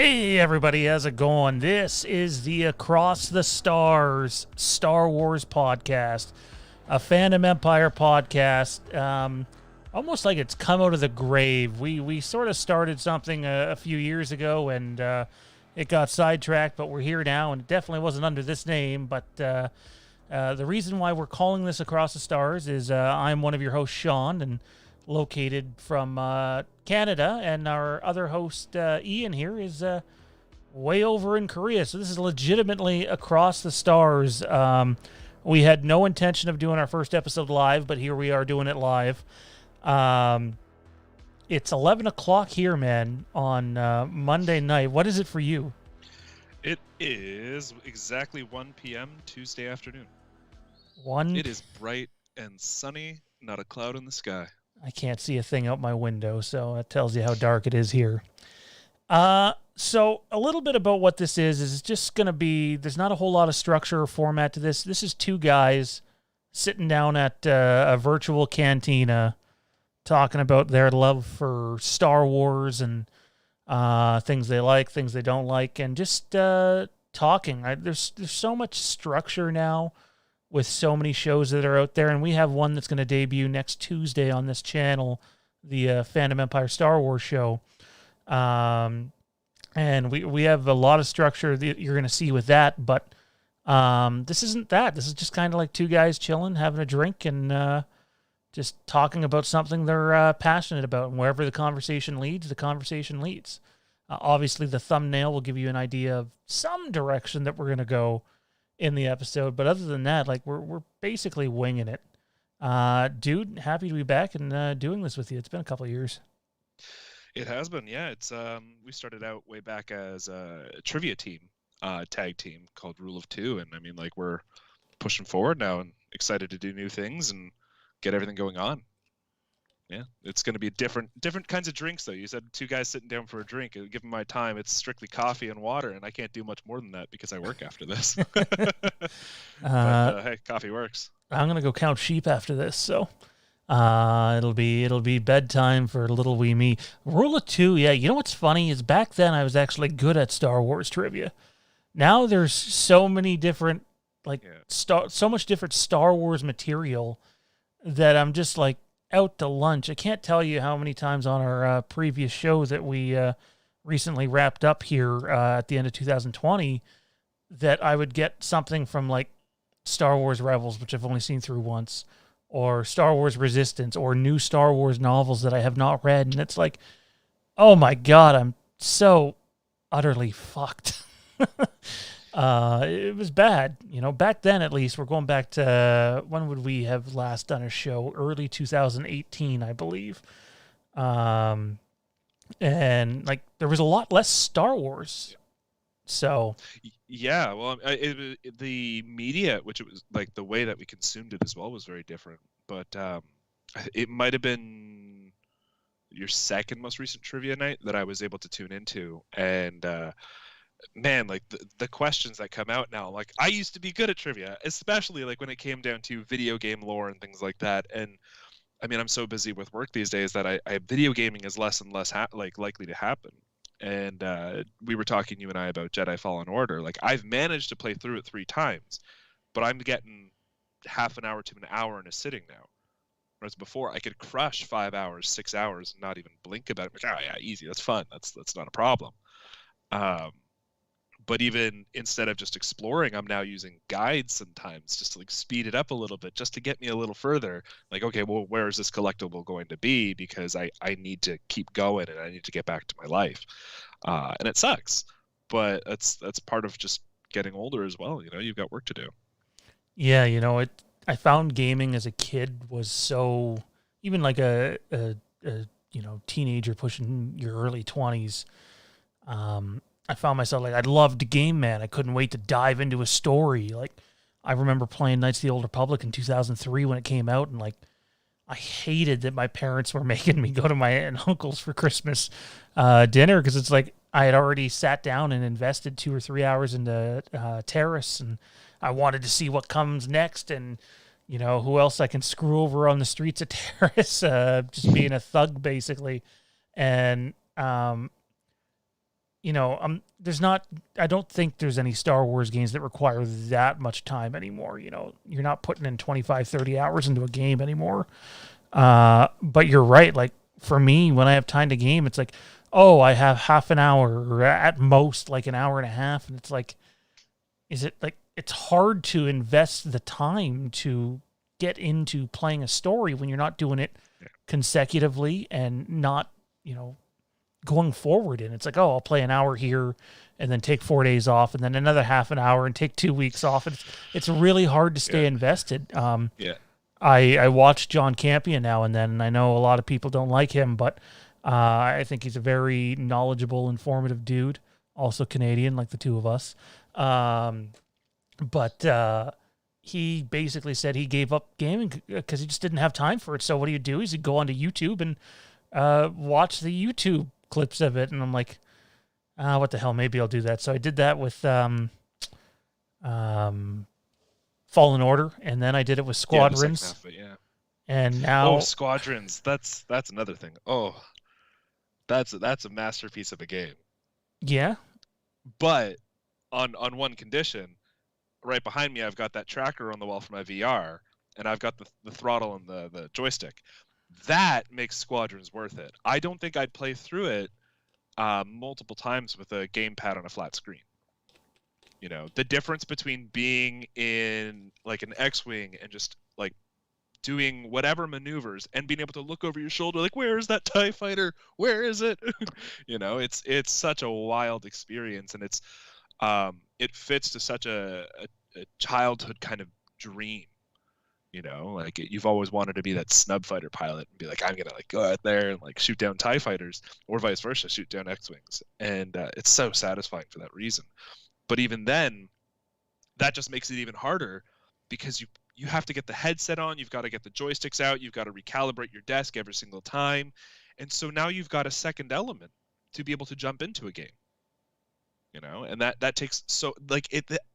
Hey everybody, how's it going? This is the Across the Stars Star Wars podcast, a Fandom Empire podcast. Almost like it's come out of the grave. We sort of started something a few years ago, and it got sidetracked, but we're here now, and it definitely wasn't under this name. But the reason why we're calling this Across the Stars is I'm one of your hosts, Shawn, and located from Canada, and our other host, Ian, here is way over in Korea. So this is legitimately Across the Stars. We had no intention of doing our first episode live, but here we are doing it live. It's 11 o'clock here, man, on Monday night. What is it for you? It is exactly 1 p.m. Tuesday afternoon. It is bright and sunny, not a cloud in the sky. I can't see a thing out my window, so that tells you how dark it is here. So a little bit about what this is it's just going to be, there's not a whole lot of structure or format to this. This is two guys sitting down at a virtual cantina talking about their love for Star Wars and things they like, things they don't like, and just talking. There's so much structure now with so many shows that are out there, and we have one that's going to debut next Tuesday on this channel, the Fandom Empire Star Wars show. And we have a lot of structure that you're going to see with that, but this isn't that. This is just kind of like two guys chilling, having a drink, and just talking about something they're passionate about. And wherever the conversation leads, the conversation leads. Obviously, the thumbnail will give you an idea of some direction that we're going to go in the episode, but other than that, like we're basically winging it. Dude, happy to be back and doing this with you. It's been a couple of years. It has been, yeah. It's we started out way back as a trivia team, tag team called Rule of Two, and I mean, like, we're pushing forward now and excited to do new things and get everything going on. Yeah, it's going to be different kinds of drinks, though. You said two guys sitting down for a drink. Given my time, it's strictly coffee and water, and I can't do much more than that because I work after this. But hey, coffee works. I'm going to go count sheep after this, so it'll be bedtime for little wee me. Rule of Two, yeah. You know what's funny is back then I was actually good at Star Wars trivia. Now there's so many different, so much different Star Wars material that I'm just like out to lunch. I can't tell you how many times on our previous show that we recently wrapped up here at the end of 2020 that I would get something from like Star Wars Rebels, which I've only seen through once, or Star Wars Resistance, or new Star Wars novels that I have not read. And it's like, oh my God, I'm so utterly fucked. It was bad, back then. At least we're going back to when would we have last done a show? Early 2018, I believe. And like there was a lot less Star Wars. So yeah, well, the media, which it was like the way that we consumed it as well, was very different. But it might have been your second most recent trivia night that I was able to tune into, and man, like the questions that come out now, like I used to be good at trivia, especially like when it came down to video game lore and things like that. And I mean, I'm so busy with work these days that I video gaming is less and less likely to happen. And we were talking, you and I, about Jedi Fallen Order. Like, I've managed to play through it 3 times, but I'm getting half an hour to an hour in a sitting now. Whereas before, I could crush 5 hours, 6 hours, and not even blink about it. Like, oh yeah, easy, that's fun, that's not a problem. But even instead of just exploring, I'm now using guides sometimes just to like speed it up a little bit, just to get me a little further. Like, okay, well, where is this collectible going to be? Because I need to keep going and I need to get back to my life. And it sucks, but that's part of just getting older as well. You've got work to do. Yeah, I found gaming as a kid was so, even like a teenager pushing your early 20s. I found myself like, I loved game, man. I couldn't wait to dive into a story. Like, I remember playing Knights of the Old Republic in 2003 when it came out, and like, I hated that my parents were making me go to my aunt and uncle's for Christmas dinner, because it's like I had already sat down and invested 2 or 3 hours into Terrace, and I wanted to see what comes next, and who else I can screw over on the streets of Terrace, just being a thug basically, and there's not, I don't think there's any Star Wars games that require that much time anymore. You're not putting in 25, 30 hours into a game anymore. But you're right. Like for me, when I have time to game, it's like, oh, I have half an hour or at most like an hour and a half. And it's like, is it like, it's hard to invest the time to get into playing a story when you're not doing it consecutively and not, going forward. And it's like, oh, I'll play an hour here and then take 4 days off and then another half an hour and take 2 weeks off. It's really hard to stay invested. I watch John Campion now and then, and I know a lot of people don't like him, but I think he's a very knowledgeable, informative dude, also Canadian, like the two of us. But he basically said he gave up gaming because he just didn't have time for it. So what do? He'd go onto YouTube and watch the YouTube clips of it. And I'm like, what the hell? Maybe I'll do that. So I did that with Fallen Order, and then I did it with Squadrons. And now Squadrons. That's another thing. Oh, that's a masterpiece of a game. Yeah. But on one condition. Right behind me, I've got that tracker on the wall for my VR, and I've got the throttle and the joystick. That makes Squadrons worth it. I don't think I'd play through it multiple times with a gamepad on a flat screen. The difference between being in like an X-Wing and just like doing whatever maneuvers and being able to look over your shoulder, like, where is that TIE fighter? Where is it? It's such a wild experience, and it fits to such a childhood kind of dream, like you've always wanted to be that snub fighter pilot and be like, I'm gonna like go out there and like shoot down TIE fighters, or vice versa, shoot down X-Wings, and it's so satisfying for that reason. But even then, that just makes it even harder because you have to get the headset on, you've got to get the joysticks out, you've got to recalibrate your desk every single time, and so now you've got a second element to be able to jump into a game. And that takes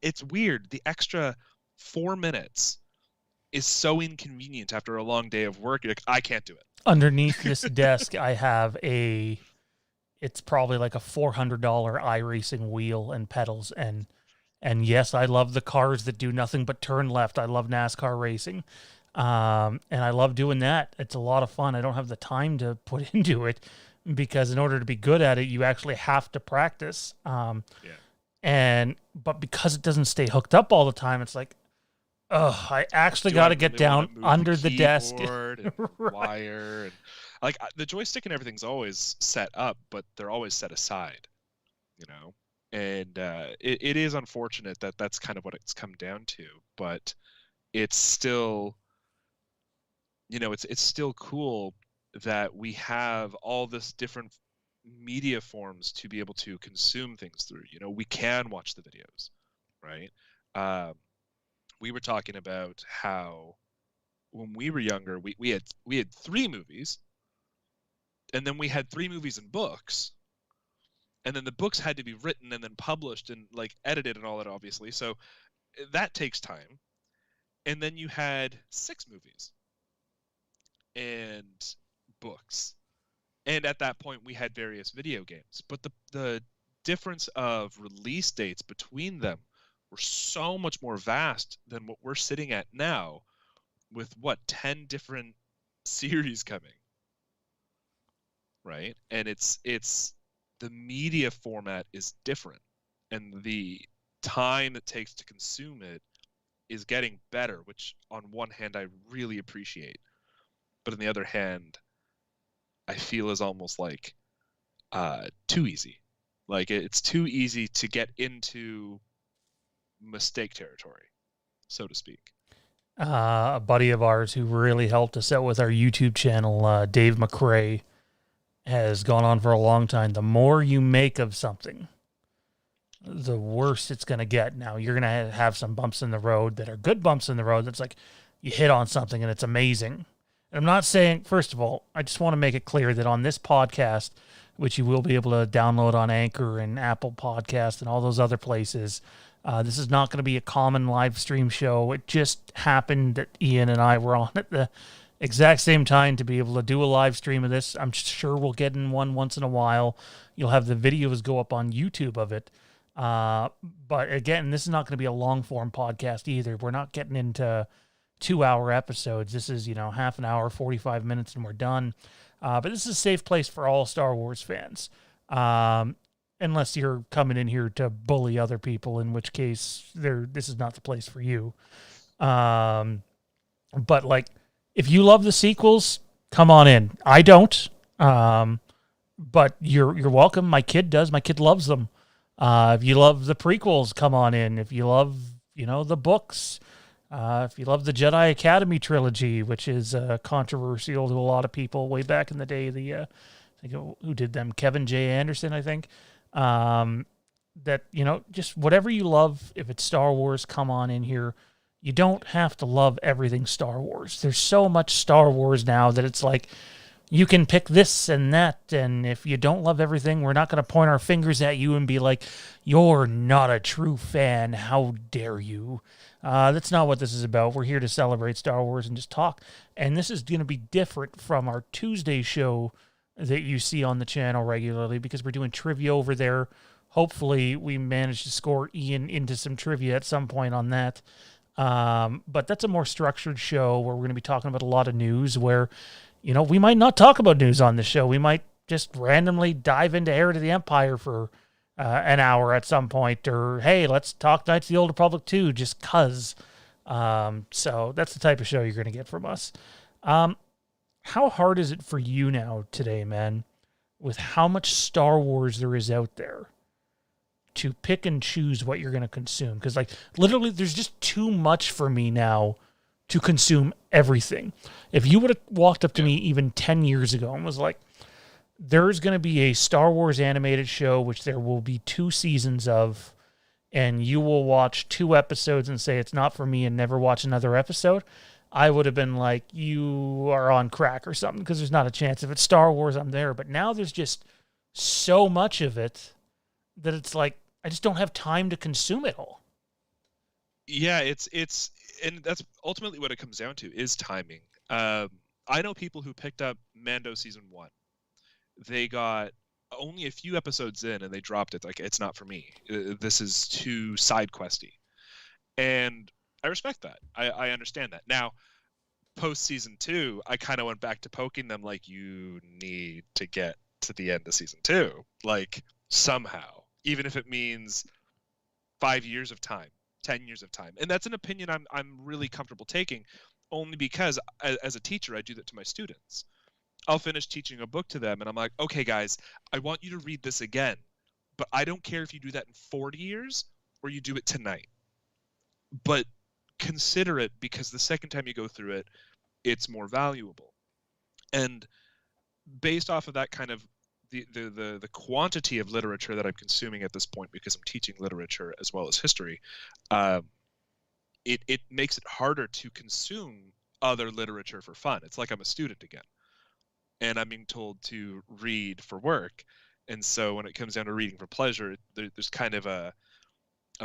it's weird. The extra 4 minutes is so inconvenient after a long day of work. You're like, I can't do it. Underneath this desk, I have it's probably like a $400 iRacing wheel and pedals. And yes, I love the cars that do nothing but turn left. I love NASCAR racing. And I love doing that. It's a lot of fun. I don't have the time to put into it, because in order to be good at it, you actually have to practice. But because it doesn't stay hooked up all the time, it's like, I actually got to get down under the desk. And right. Wire. And, like, the joystick and everything's always set up, but they're always set aside, And it is unfortunate that that's kind of what it's come down to. But it's still, it's still cool that we have all this different media forms to be able to consume things through. We can watch the videos, right? We were talking about how when we were younger, we had 3 movies, and then we had 3 movies and books, and then the books had to be written and then published and like edited and all that, obviously. So that takes time. And then you had 6 movies and books, and at that point we had various video games, but the difference of release dates between them were so much more vast than what we're sitting at now with 10 different series coming, right? And it's the media format is different, and the time it takes to consume it is getting better, which on one hand I really appreciate, but on the other hand I feel is almost like too easy. Like it's too easy to get into mistake territory, so to speak. A buddy of ours who really helped us out with our YouTube channel, Dave McRae, has gone on for a long time. The more you make of something, the worse it's going to get. Now, you're going to have some bumps in the road that are good bumps in the road. That's like you hit on something and it's amazing. And I'm not saying, first of all, I just want to make it clear that on this podcast, which you will be able to download on Anchor and Apple Podcast and all those other places, this is not going to be a common live stream show. It just happened that Ian and I were on at exact same time to be able to do a live stream of this. I'm sure we'll get in one once in a while. You'll have the videos go up on YouTube of it. Uh, but again, this is not going to be a long form podcast either. We're not getting into 2 hour episodes. This is, half an hour, 45 minutes, and we're done. But this is a safe place for all Star Wars fans. Unless you're coming in here to bully other people, in which case this is not the place for you. But like, if you love the sequels, come on in. I don't. But you're welcome. My kid does. My kid loves them. If you love the prequels, come on in. If you love, the books, if you love the Jedi Academy trilogy, which is controversial to a lot of people way back in the day, I think who did them? Kevin J. Anderson, I think. That, just whatever you love, if it's Star Wars, come on in here. You don't have to love everything Star Wars. There's so much Star Wars now that it's like, you can pick this and that, and if you don't love everything, we're not going to point our fingers at you and be like, you're not a true fan, how dare you. That's not what this is about. We're here to celebrate Star Wars and just talk, and this is going to be different from our Tuesday show that you see on the channel regularly, because we're doing trivia over there. Hopefully we manage to score Ian into some trivia at some point on that. But that's a more structured show where we're going to be talking about a lot of news where, we might not talk about news on the show. We might just randomly dive into Heir to the Empire for an hour at some point, or, hey, let's talk Knights of the Old Republic 2, just cuz. So that's the type of show you're going to get from us. How hard is it for you now today, man, with how much Star Wars there is out there, to pick and choose what you're going to consume? Because, like, literally, there's just too much for me now to consume everything. If you would have walked up to me even 10 years ago and was like, there's going to be a Star Wars animated show, which there will be 2 seasons of, and you will watch 2 episodes and say it's not for me and never watch another episode, I would have been like, you are on crack or something, because there's not a chance. If it's Star Wars, I'm there. But now there's just so much of it that it's like, I just don't have time to consume it all. Yeah, it's and that's ultimately what it comes down to, is timing. I know people who picked up Mando season 1. They got only a few episodes in and they dropped it. Like, it's not for me. This is too side questy. And I respect that. I understand that. Now, post season 2, I kind of went back to poking them like, you need to get to the end of season 2, like, somehow, even if it means 5 years of time, 10 years of time. And that's an opinion I'm really comfortable taking, only because as a teacher, I do that to my students. I'll finish teaching a book to them and I'm like, okay, guys, I want you to read this again, but I don't care if you do that in 40 years or you do it tonight. But consider it, because the second time you go through it, it's more valuable. And based off of that kind of the quantity of literature that I'm consuming at this point, because I'm teaching literature as well as history, it makes it harder to consume other literature for fun. It's like I'm a student again, and I'm being told to read for work. And so when it comes down to reading for pleasure, there's kind of a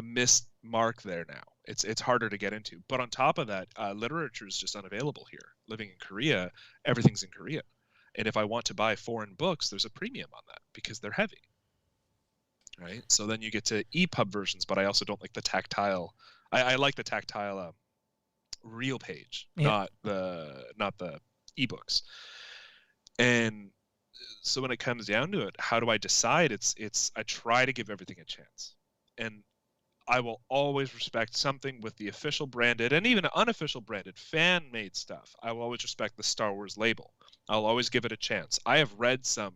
missed mark there now. It's harder to get into. But on top of that, literature is just unavailable here. Living in Korea, everything's in Korea. And if I want to buy foreign books, there's a premium on that because they're heavy, right? So then you get to EPUB versions, but I also don't like the tactile. I like the tactile real page, not the ebooks. And so when it comes down to it, how do I decide? I try to give everything a chance, and I will always respect something with the official branded and even unofficial branded fan-made stuff. I will always respect the Star Wars label. I'll always give it a chance. I have read some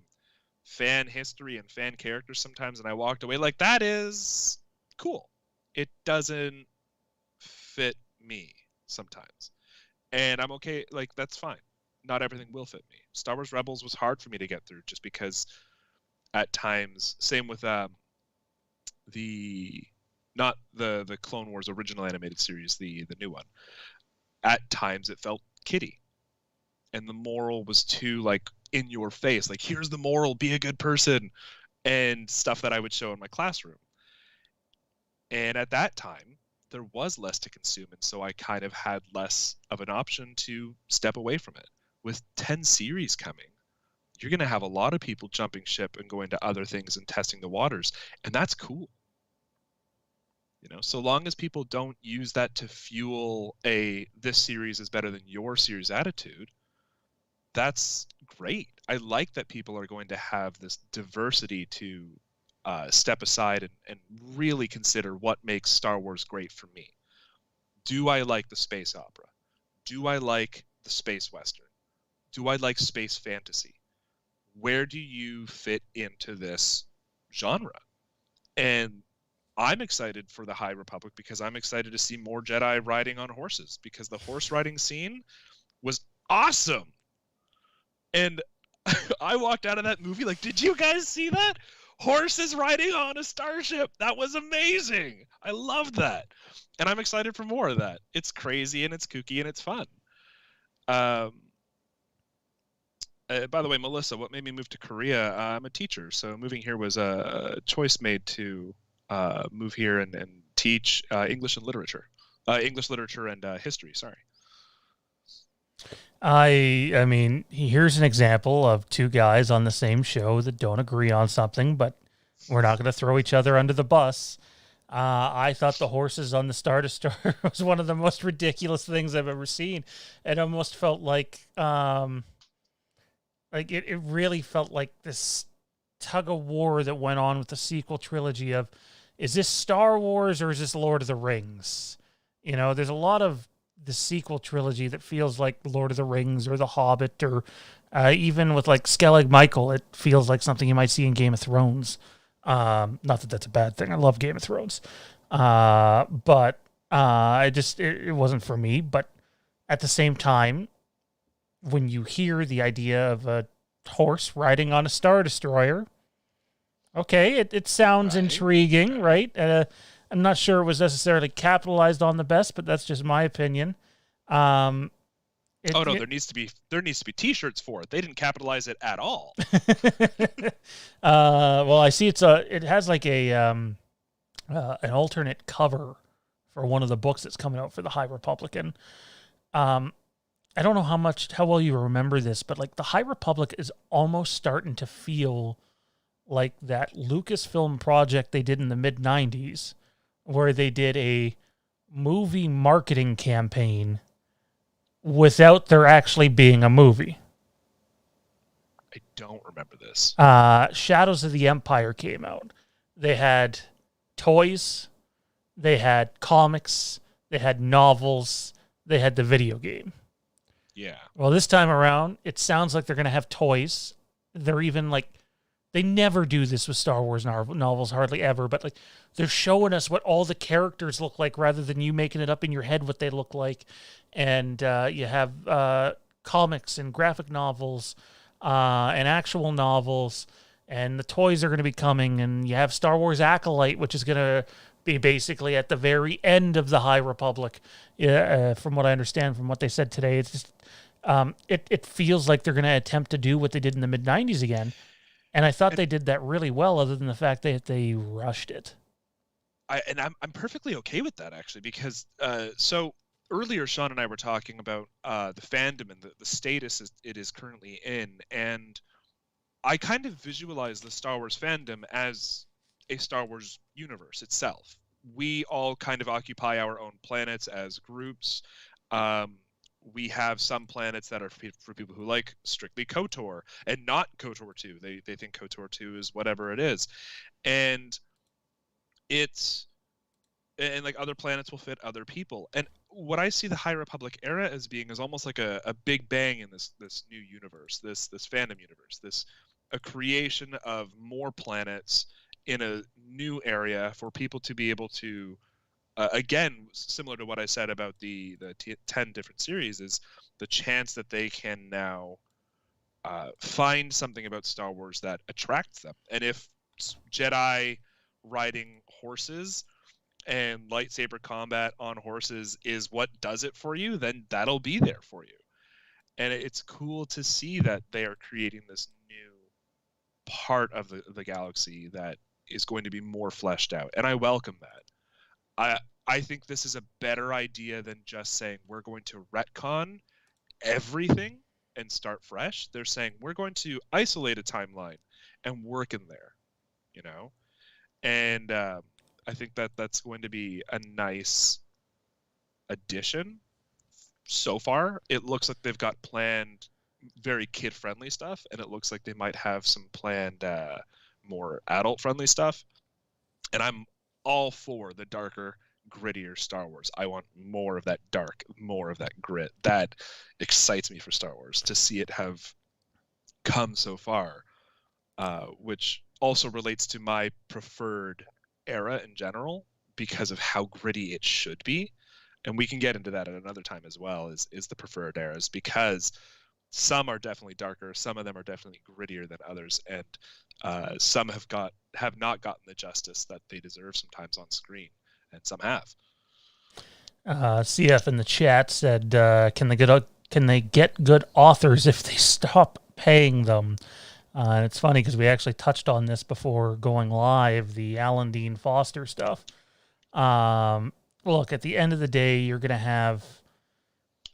fan history and fan characters sometimes, and I walked away like, that is cool. It doesn't fit me sometimes. And I'm okay, like, that's fine. Not everything will fit me. Star Wars Rebels was hard for me to get through just because at times, same with not the Clone Wars original animated series, the new one. At times it felt kiddie. And the moral was too, like, in your face. Like, here's the moral, be a good person, and stuff that I would show in my classroom. And at that time, there was less to consume, and so I kind of had less of an option to step away from it. With 10 series coming, you're going to have a lot of people jumping ship and going to other things and testing the waters, and that's cool. So long as people don't use that to fuel this series is better than your series attitude, that's great. I like that people are going to have this diversity to step aside and really consider what makes Star Wars great for me. Do I like the space opera? Do I like the space western? Do I like space fantasy? Where do you fit into this genre? And I'm excited for the High Republic because I'm excited to see more Jedi riding on horses, because the horse riding scene was awesome. And I walked out of that movie like, did you guys see that? Horses riding on a starship. That was amazing. I loved that. And I'm excited for more of that. It's crazy and it's kooky and it's fun. By the way, Melissa, what made me move to Korea? I'm a teacher, so moving here was a choice made to move here and teach English and literature. English literature and history, sorry. I mean, here's an example of two guys on the same show that don't agree on something, but we're not going to throw each other under the bus. I thought the horses on the Star Destroyer was one of the most ridiculous things I've ever seen. It almost felt like it really felt like this tug of war that went on with the sequel trilogy of, is this Star Wars or is this Lord of the Rings? There's a lot of the sequel trilogy that feels like Lord of the Rings or The Hobbit, or even with like Skellig Michael, it feels like something you might see in Game of Thrones. Not that that's a bad thing. I love Game of Thrones. But it wasn't for me. But at the same time, when you hear the idea of a horse riding on a Star Destroyer, okay, it sounds intriguing, right? I'm not sure it was necessarily capitalized on the best, but that's just my opinion. There needs to be T-shirts for it. They didn't capitalize it at all. Well, I see it has like an alternate cover for one of the books that's coming out for the High Republican. I don't know how well you remember this, but like the High Republic is almost starting to feel like that Lucasfilm project they did in the mid-90s, where they did a movie marketing campaign without there actually being a movie. I don't remember this. Shadows of the Empire came out. They had toys, they had comics, they had novels, they had the video game. Yeah. Well, this time around, it sounds like they're going to have toys. They're even like, they never do this with Star Wars novels, hardly ever, but like they're showing us what all the characters look like rather than you making it up in your head what they look like. And you have comics and graphic novels and actual novels, and the toys are going to be coming, and you have Star Wars Acolyte, which is going to be basically at the very end of the High Republic. From what I understand, from what they said today, it's just it feels like they're going to attempt to do what they did in the mid-90s again. And I thought they did that really well, other than the fact that they rushed it. I'm perfectly okay with that, actually, because so earlier Shawn and I were talking about the fandom and the status it is currently in, and I kind of visualize the Star Wars fandom as a Star Wars universe itself. We all kind of occupy our own planets as groups. We have some planets that are for people who like strictly KOTOR and not KOTOR 2. They think KOTOR 2 is whatever it is. And like other planets will fit other people. And what I see the High Republic era as being is almost like a big bang in this new universe, this fandom universe, a creation of more planets in a new area for people to be able to again, similar to what I said about the 10 different series, is the chance that they can now find something about Star Wars that attracts them. And if Jedi riding horses and lightsaber combat on horses is what does it for you, then that'll be there for you. And it's cool to see that they are creating this new part of the galaxy that is going to be more fleshed out. And I welcome that. I think this is a better idea than just saying we're going to retcon everything and start fresh. They're saying we're going to isolate a timeline and work in there, you know? And I think that's going to be a nice addition. So far, it looks like they've got planned very kid-friendly stuff, and it looks like they might have some planned more adult-friendly stuff. And I'm all for the darker, grittier Star Wars. I want more of that dark, more of that grit. That excites me for Star Wars, to see it have come so far, which also relates to my preferred era in general because of how gritty it should be. And we can get into that at another time as well, is the preferred eras, because some are definitely darker, some of them are definitely grittier than others, and some have not gotten the justice that they deserve sometimes on screen, and some have. CF in the chat said, "Can they get good authors if they stop paying them?" And it's funny because we actually touched on this before going live, the Alan Dean Foster stuff. Look, at the end of the day, you're going to have,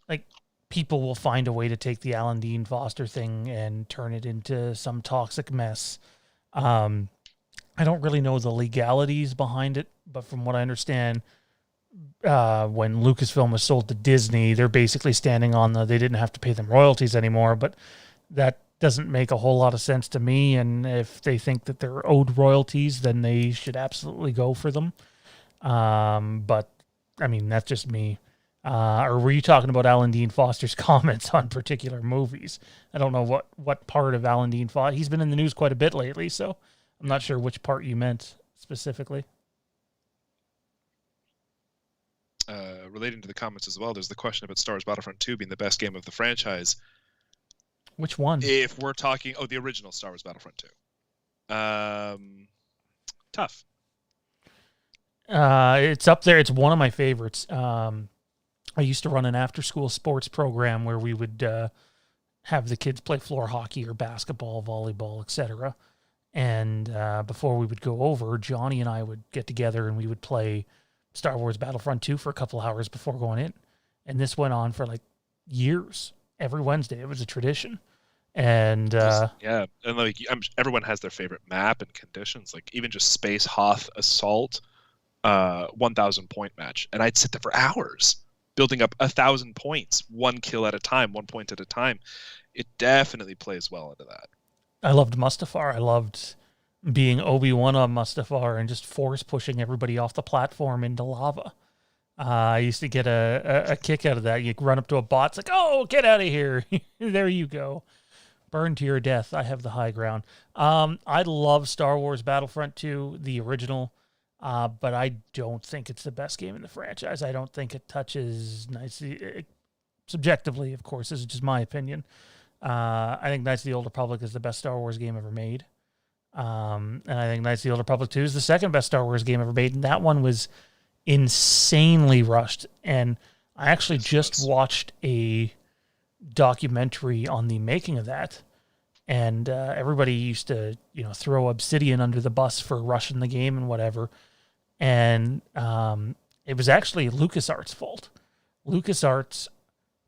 like, people will find a way to take the Alan Dean Foster thing and turn it into some toxic mess. I don't really know the legalities behind it, but from what I understand, when Lucasfilm was sold to Disney, they're basically standing on they didn't have to pay them royalties anymore, but that doesn't make a whole lot of sense to me. And if they think that they're owed royalties, then they should absolutely go for them. But I mean, that's just me. Or were you talking about Alan Dean Foster's comments on particular movies? I don't know what part of Alan Dean Foster. He's been in the news quite a bit lately, so I'm not sure which part you meant specifically. Relating to the comments as well, there's the question about Star Wars Battlefront 2 being the best game of the franchise. Which one? If we're talking, the original Star Wars Battlefront 2. Tough. It's up there. It's one of my favorites. I used to run an after-school sports program where we would have the kids play floor hockey or basketball, volleyball, etc. And before we would go over, Johnny and I would get together and we would play Star Wars Battlefront 2 for a couple hours before going in. And this went on for like years. Every Wednesday, it was a tradition. And yeah, and like everyone has their favorite map and conditions. Like even just Space Hoth Assault, 1,000 point match, and I'd sit there for hours building up 1,000 points, one kill at a time, 1 point at a time. It definitely plays well into that. I loved Mustafar. I loved being Obi-Wan on Mustafar and just force pushing everybody off the platform into lava. I used to get a kick out of that. You run up to a bot, it's like, oh, get out of here. There you go. Burn to your death. I have the high ground. I love Star Wars Battlefront 2, the original, but I don't think it's the best game in the franchise. I don't think it touches nicely. Subjectively, of course, this is just my opinion. I think Knights of the Old Republic is the best Star Wars game ever made. And I think Knights of the Old Republic 2 is the second best Star Wars game ever made. And that one was insanely rushed. And I actually just watched a documentary on the making of that. And everybody used to, throw Obsidian under the bus for rushing the game and whatever. And it was actually LucasArts' fault. LucasArts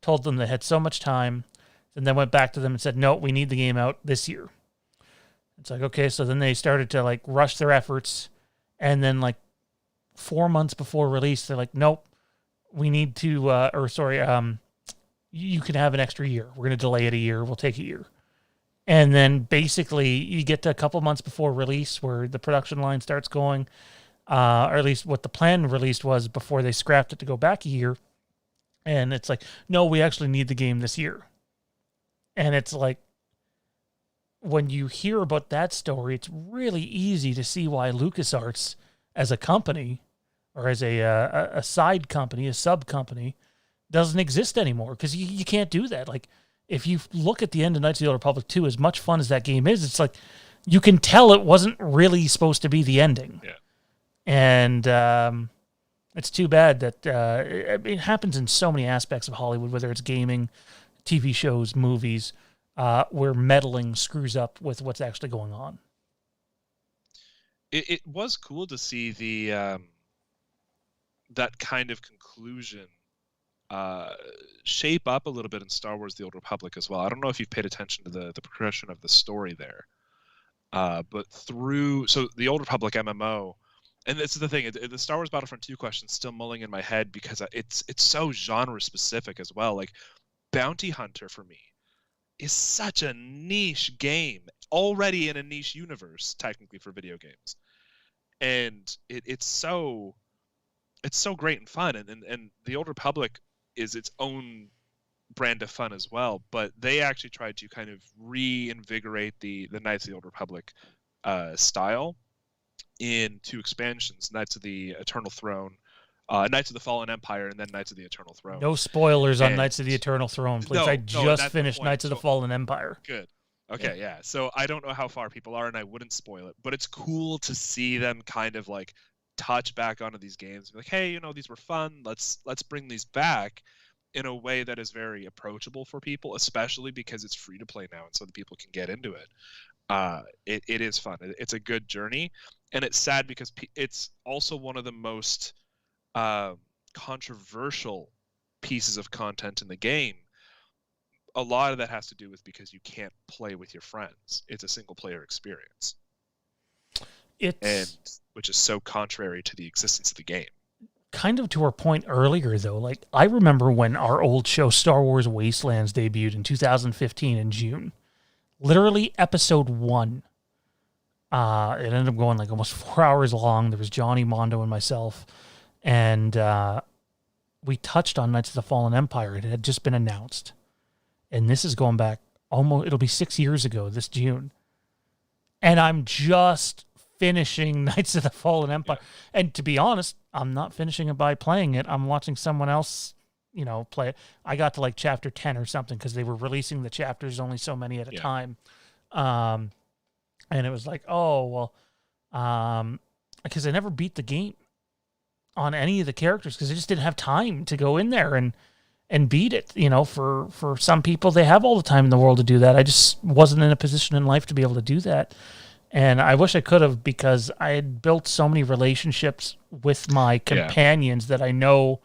told them they had so much time, and then went back to them and said, no, we need the game out this year. It's like, okay, so then they started to rush their efforts, and then 4 months before release, they're like, nope, we need to, you can have an extra year. We're going to delay it a year. We'll take a year. And then basically you get to a couple months before release where the production line starts going, or at least what the plan released was before they scrapped it to go back a year. And it's like, no, we actually need the game this year. And it's like, when you hear about that story, it's really easy to see why LucasArts as a company or as a side company, a sub company, doesn't exist anymore, because you can't do that. If you look at the end of Knights of the Old Republic 2, as much fun as that game is, it's like you can tell it wasn't really supposed to be the ending. Yeah. And it's too bad that it happens in so many aspects of Hollywood, whether it's gaming, TV shows, movies, where meddling screws up with what's actually going on. It was cool to see the that kind of conclusion shape up a little bit in Star Wars: The Old Republic as well. I don't know if you've paid attention to the progression of the story there, but through the Old Republic MMO, and this is the thing, the Star Wars Battlefront 2 question is still mulling in my head because it's so genre specific as well. Like Bounty Hunter for me is such a niche game, already in a niche universe technically for video games, and it's so great and fun, and the Old Republic is its own brand of fun as well, but they actually tried to kind of reinvigorate the Knights of the Old Republic style in 2 expansions: Knights of the Eternal Throne, Knights of the Fallen Empire, and then Knights of the Eternal Throne. No spoilers on Knights of the Eternal Throne, please. No, I just finished the Knights of the Fallen Empire. Good. Okay, yeah. So I don't know how far people are, and I wouldn't spoil it, but it's cool to see them kind of like touch back onto these games, like, hey, these were fun. Let's bring these back in a way that is very approachable for people, especially because it's free to play now, and so the people can get into it. It is fun. It's a good journey, and it's sad because it's also one of the most controversial pieces of content in the game. A lot of that has to do with because you can't play with your friends. It's a single player experience. Which is so contrary to the existence of the game. Kind of to our point earlier, though, like I remember when our old show Star Wars Wastelands debuted in 2015 in June. Literally episode 1. It ended up going like almost 4 hours long. There was Johnny, Mondo, and myself. And we touched on Knights of the Fallen Empire. It had just been announced. And this is going back it'll be 6 years ago this June. And I'm just finishing Knights of the Fallen Empire. Yeah. And to be honest, I'm not finishing it by playing it. I'm watching someone else, play it. I got to like chapter 10 or something because they were releasing the chapters only so many at a time. And it was like, because I never beat the game on any of the characters because I just didn't have time to go in there and beat it. For some people, they have all the time in the world to do that. I just wasn't in a position in life to be able to do that. And I wish I could have, because I had built so many relationships with my companions that I know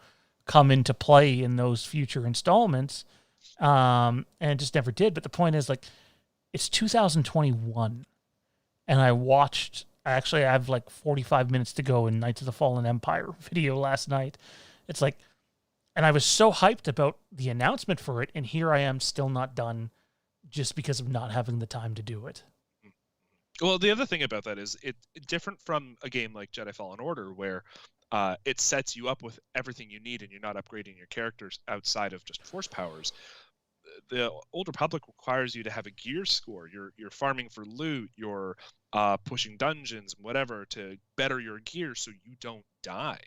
come into play in those future installments, and just never did. But the point is, like, it's 2021, and I have like 45 minutes to go in Knights of the Fallen Empire video last night. It's like, and I was so hyped about the announcement for it, and here I am still not done just because of not having the time to do it. Well, the other thing about that is it different from a game like Jedi Fallen Order, where it sets you up with everything you need and you're not upgrading your characters outside of just force powers. The Old Republic requires you to have a gear score. You're farming for loot. You're pushing dungeons and whatever to better your gear so you don't die.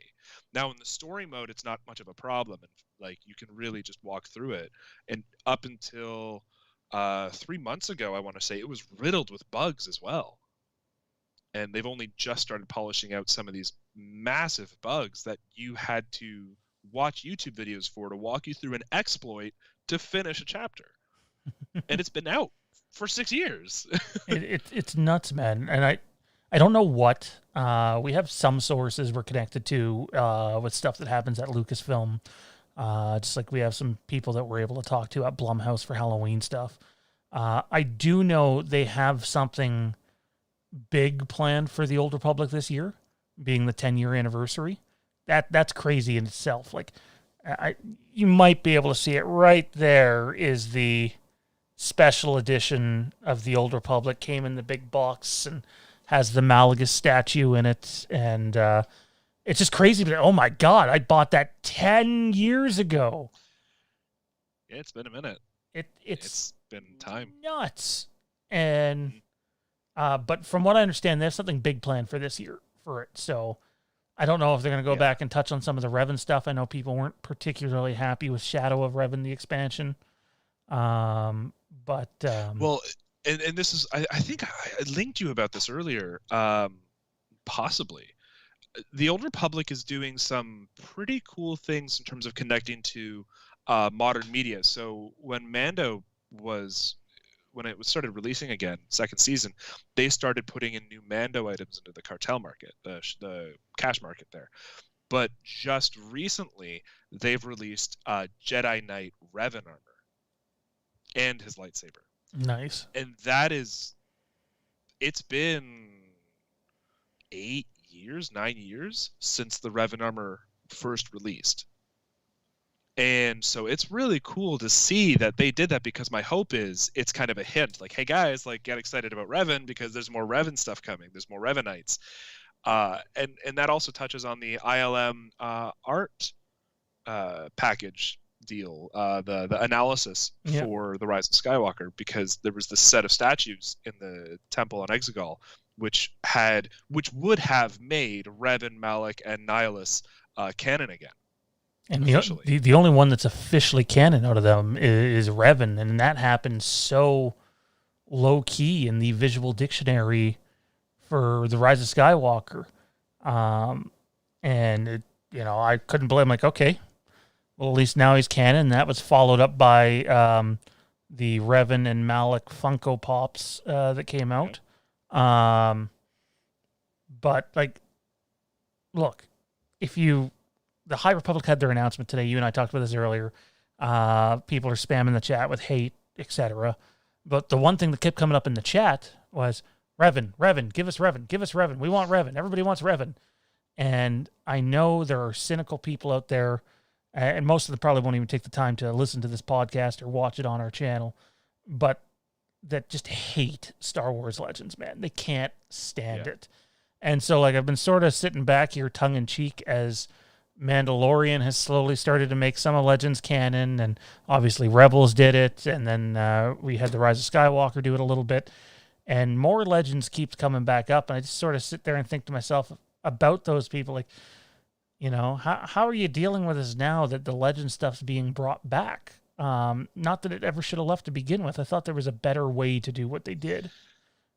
Now, in the story mode, it's not much of a problem, and like you can really just walk through it. And up until 3 months ago, I want to say, it was riddled with bugs as well. And they've only just started polishing out some of these massive bugs that you had to watch YouTube videos for to walk you through an exploit to finish a chapter. And it's been out for 6 years. It's nuts, man. And I don't know what. We have some sources we're connected to with stuff that happens at Lucasfilm. Just like we have some people that we're able to talk to at Blumhouse for Halloween stuff. I do know they have something big planned for the Old Republic this year, being the 10-year anniversary. That's crazy in itself. Like, you might be able to see it right there. Is the special edition of the Old Republic, came in the big box and has the Malagus statue in it, and it's just crazy. But oh my God, I bought that 10 years ago. Yeah, it's been a minute. It's been time. Nuts. And but from what I understand, there's something big planned for this year for it. So I don't know if they're going to go back and touch on some of the Revan stuff. I know people weren't particularly happy with Shadow of Revan, the expansion. But well, and this is, I think I linked you about this earlier. Possibly. The Old Republic is doing some pretty cool things in terms of connecting to modern media. So when it was started releasing again, second season, they started putting in new Mando items into the cartel market, the cash market there. But just recently, they've released Jedi Knight Revan armor and his lightsaber. Nice. And it's been 9 years since the Revan armor first released. And so it's really cool to see that they did that, because my hope is it's kind of a hint, like, hey guys, like, get excited about Revan because there's more Revan stuff coming. There's more Revanites. And that also touches on the ILM art package deal, the analysis for The Rise of Skywalker, because there was this set of statues in the temple on Exegol which would have made Revan, Malak, and Nihilus canon again. And the only one that's officially canon out of them is Revan, and that happened so low key in the visual dictionary for The Rise of Skywalker. And I couldn't believe. I'm like, okay, well, at least now he's canon. And that was followed up by the Revan and Malak Funko Pops that came out. But like, look, the High Republic had their announcement today. You and I talked about this earlier. People are spamming the chat with hate, etc. But the one thing that kept coming up in the chat was Revan, give us Revan. We want Revan. Everybody wants Revan. And I know there are cynical people out there, and most of them probably won't even take the time to listen to this podcast or watch it on our channel, but that just hate Star Wars Legends, man. They can't stand it. And so, like, I've been sort of sitting back here tongue-in-cheek as Mandalorian has slowly started to make some of Legends canon, and obviously Rebels did it, and then we had The Rise of Skywalker do it a little bit, and more Legends keeps coming back up, and I just sort of sit there and think to myself about those people, like, how are you dealing with this now that the Legend stuff's being brought back? Not that it ever should have left to begin with. I thought there was a better way to do what they did.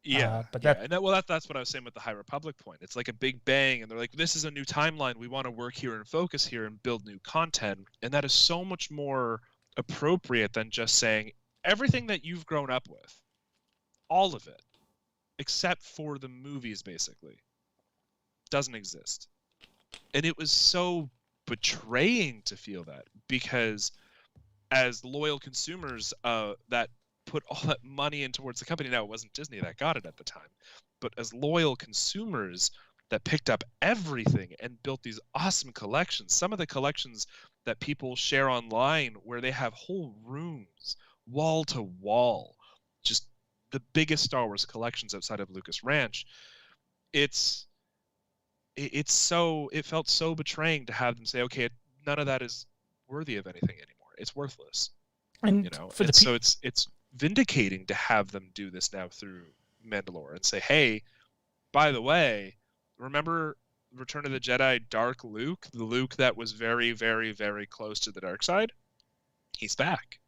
That's what I was saying with the High Republic point. It's like a big bang, and they're like, this is a new timeline. We want to work here and focus here and build new content. And that is so much more appropriate than just saying everything that you've grown up with, all of it, except for the movies, basically, doesn't exist. And it was so betraying to feel that, because as loyal consumers that put all that money in towards the company. Now, it wasn't Disney that got it at the time, but as loyal consumers that picked up everything and built these awesome collections, some of the collections that people share online where they have whole rooms, wall to wall, just the biggest Star Wars collections outside of Lucas Ranch. It felt so betraying to have them say, okay, none of that is worthy of anything anymore. It's worthless. And so it's vindicating to have them do this now through Mandalore and say, hey, by the way, remember Return of the Jedi Dark Luke, the Luke that was very, very, very close to the dark side? He's back.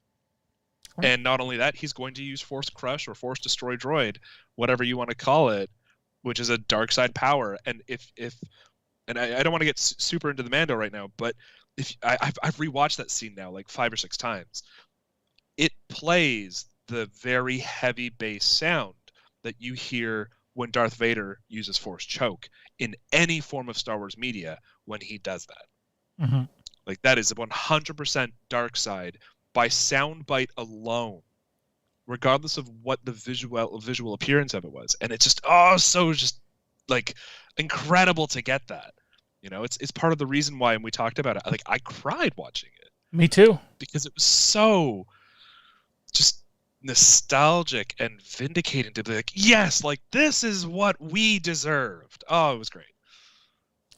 Right. And not only that, he's going to use Force Crush or Force Destroy Droid, whatever you want to call it, which is a dark side power. And I don't want to get super into the Mando right now, but I've rewatched that scene now like 5 or 6 times. It plays the very heavy bass sound that you hear when Darth Vader uses Force Choke in any form of Star Wars media when he does that. Mm-hmm. Like, that is 100% dark side by soundbite alone, regardless of what the visual appearance of it was. And it's just, just like incredible to get that. It's part of the reason why, and we talked about it, like, I cried watching it. Me too. Because it was so just nostalgic and vindicating to be like, yes, like, this is what we deserved. Oh, it was great.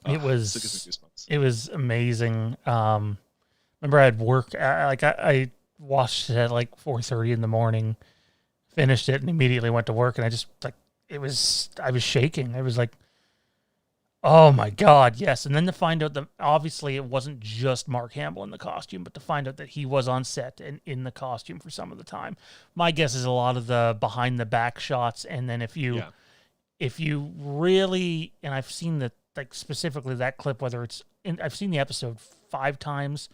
It was amazing. Remember, I had work. I watched it at like 4:30 in the morning, finished it, and immediately went to work. And I just I was shaking. I was like, oh my God, yes. And then to find out that obviously it wasn't just Mark Hamill in the costume, but to find out that he was on set and in the costume for some of the time. My guess is a lot of the behind the back shots. And then if you really, and I've seen that, like, specifically that clip, whether it's I've seen the episode 5 times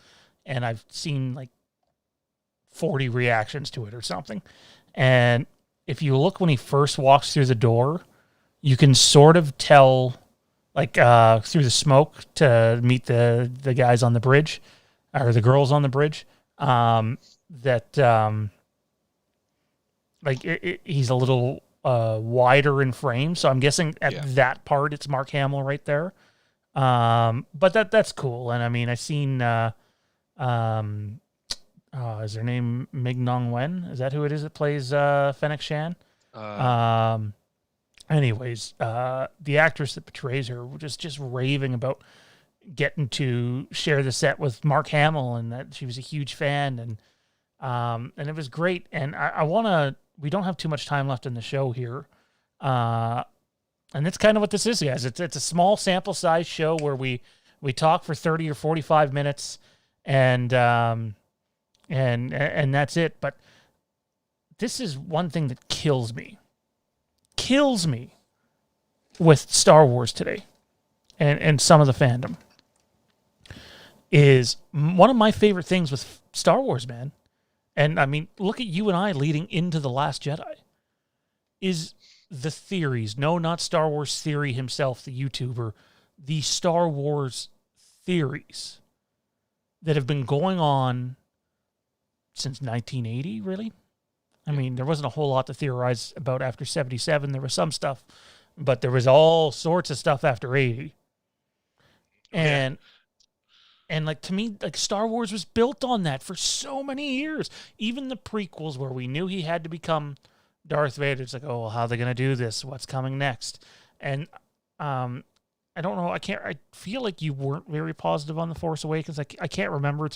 and I've seen like 40 reactions to it or something. And if you look when he first walks through the door, you can sort of tell, like through the smoke to meet the guys on the bridge, or the girls on the bridge. He's a little wider in frame, so I'm guessing at that part it's Mark Hamill right there. But that's cool. And I mean, I've seen is her name Ming-Na Wen? Is that who it is that plays Fennec Shan? Anyways, the actress that portrays her was just raving about getting to share the set with Mark Hamill, and that she was a huge fan, and it was great. And I want to. We don't have too much time left in the show here, and that's kind of what this is, guys. It's a small sample size show where we talk for 30 or 45 minutes, and that's it. But this is one thing that kills me with Star Wars today, and some of the fandom, is one of my favorite things with Star Wars, man. And I mean, look at you and I leading into The Last Jedi, is the theories. No, not Star Wars Theory himself, the YouTuber, the Star Wars theories that have been going on since 1980, really. I mean, there wasn't a whole lot to theorize about after 77. There was some stuff, but there was all sorts of stuff after 80. And like, to me, like, Star Wars was built on that for so many years. Even the prequels, where we knew he had to become Darth Vader. It's like, oh, well, how are they going to do this? What's coming next? And I don't know. I feel like you weren't very positive on The Force Awakens. I can't remember. I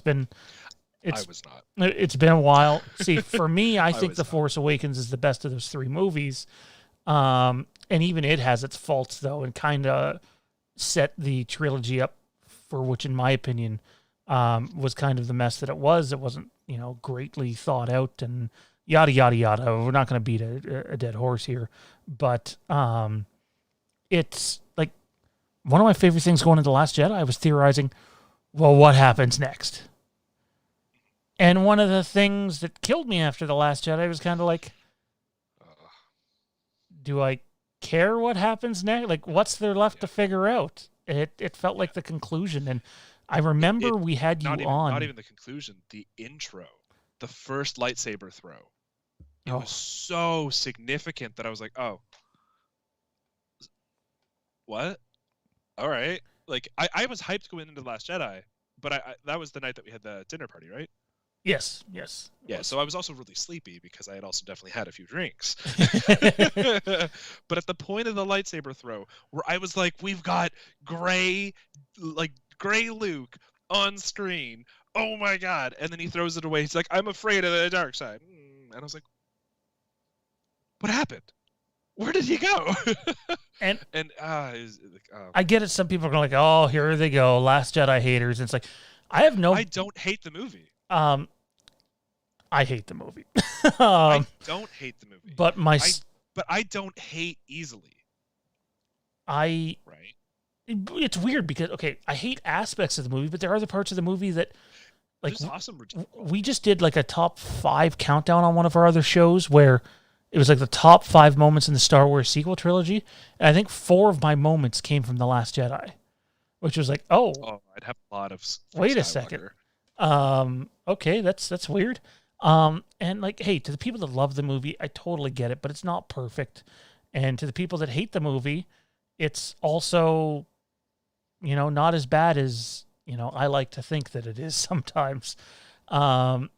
was not. It's been a while. See, for me, I think The Force Awakens is the best of those three movies. And even it has its faults, though, and kind of set the trilogy up for which, in my opinion, was kind of the mess that it was. It wasn't, greatly thought out and yada, yada, yada. We're not going to beat a dead horse here. But it's like one of my favorite things going into The Last Jedi. I was theorizing, well, what happens next? And one of the things that killed me after The Last Jedi was kind of like, do I care what happens next? Like, what's there left to figure out? It felt like the conclusion, and I remember we had you on. Not even the conclusion, the intro, the first lightsaber throw. It was so significant that I was like, oh, what? All right. Like, I was hyped going into The Last Jedi, but that was the night that we had the dinner party, right? Yes. Yeah, so I was also really sleepy because I had also definitely had a few drinks. But at the point of the lightsaber throw, where I was like, we've got gray Luke on screen. Oh my God. And then he throws it away. He's like, I'm afraid of the dark side. And I was like, what happened? Where did he go? I get it. Some people are going like, oh, here they go, Last Jedi haters. And it's like, I don't hate the movie. I hate the movie. I don't hate the movie. But I don't hate easily. Right. It's weird because, okay, I hate aspects of the movie, but there are other parts of the movie that, like, awesome. We just did like a top 5 countdown on one of our other shows where it was like the top 5 moments in the Star Wars sequel trilogy, and I think 4 of my moments came from The Last Jedi, which was like, oh, I'd have a lot of. Wait a second. Okay, that's weird. And like, hey, to the people that love the movie, I totally get it, but it's not perfect. And to the people that hate the movie, it's also, not as bad as, I like to think that it is sometimes. I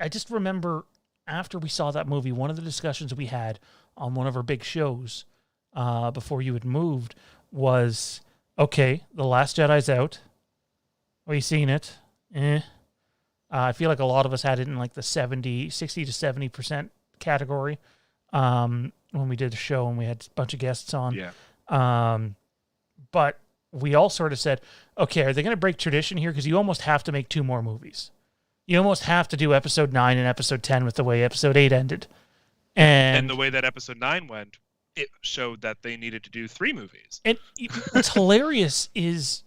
just remember after we saw that movie, one of the discussions we had on one of our big shows, before you had moved, was, okay, The Last Jedi's out. Are you seeing it? I feel like a lot of us had it in like the 60 to 70% category when we did the show and we had a bunch of guests on. Yeah. But we all sort of said, okay, are they going to break tradition here? Because you almost have to make 2 more movies. You almost have to do episode 9 and episode 10 with the way episode 8 ended. And the way that episode 9 went, it showed that they needed to do 3 movies. And what's hilarious is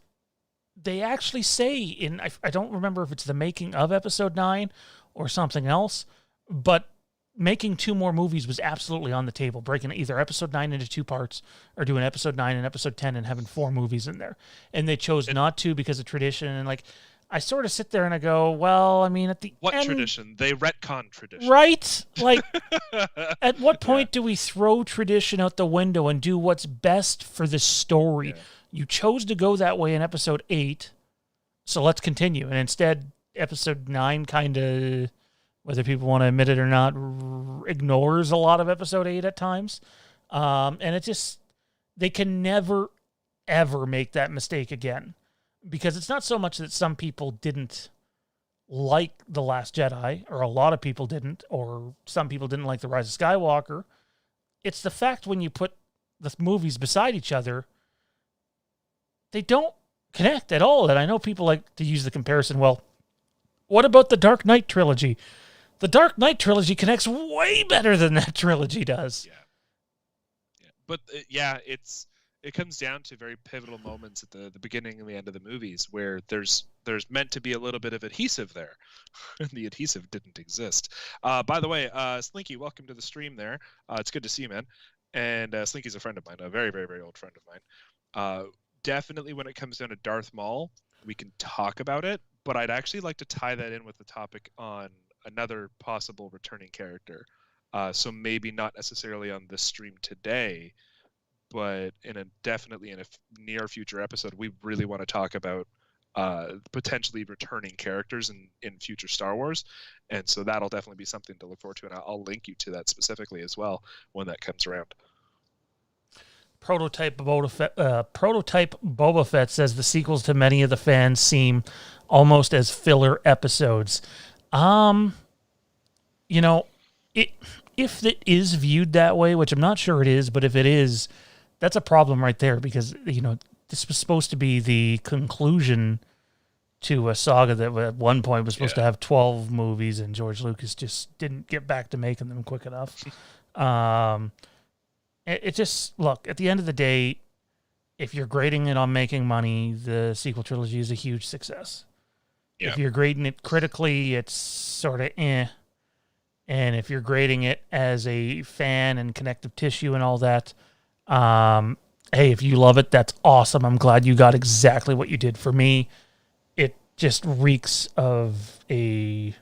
they actually say I don't remember if it's the making of episode 9 or something else, but making 2 more movies was absolutely on the table, breaking either episode 9 into 2 parts or doing episode 9 and episode 10 and having 4 movies in there. And they chose not to because of tradition. And like, I sort of sit there and I go, well, I mean, at the What end, tradition? They retcon tradition. right? Like, at what point do we throw tradition out the window and do what's best for the story? Yeah. You chose to go that way in episode 8, so let's continue. And instead, episode 9 kind of, whether people want to admit it or not, ignores a lot of episode 8 at times. And it just, they can never, ever make that mistake again. Because it's not so much that some people didn't like The Last Jedi, or a lot of people didn't, or some people didn't like The Rise of Skywalker. It's the fact when you put the movies beside each other, they don't connect at all. And I know people like to use the comparison, well, what about the Dark Knight trilogy? The Dark Knight trilogy connects way better than that trilogy does. Yeah. But it comes down to very pivotal moments at the beginning and the end of the movies where there's meant to be a little bit of adhesive there. And the adhesive didn't exist. By the way, Slinky, welcome to the stream there. It's good to see you, man. And Slinky's a friend of mine, a very, very, very old friend of mine. Definitely when it comes down to Darth Maul, we can talk about it, but I'd actually like to tie that in with the topic on another possible returning character. So maybe not necessarily on this stream today, but definitely in a near future episode, we really want to talk about potentially returning characters in future Star Wars. And so that'll definitely be something to look forward to. And I'll link you to that specifically as well when that comes around. Prototype Boba Fett says the sequels to many of the fans seem almost as filler episodes. You know, if it is viewed that way, which I'm not sure it is, but if it is, that's a problem right there because, you know, this was supposed to be the conclusion to a saga that at one point was supposed to have 12 movies, and George Lucas just didn't get back to making them quick enough. It just, look, at the end of the day, if you're grading it on making money, the sequel trilogy is a huge success. Yeah. If you're grading it critically, it's sort of eh. And if you're grading it as a fan and connective tissue and all that, hey, if you love it, that's awesome. I'm glad you got exactly what you did. For me, it just reeks of a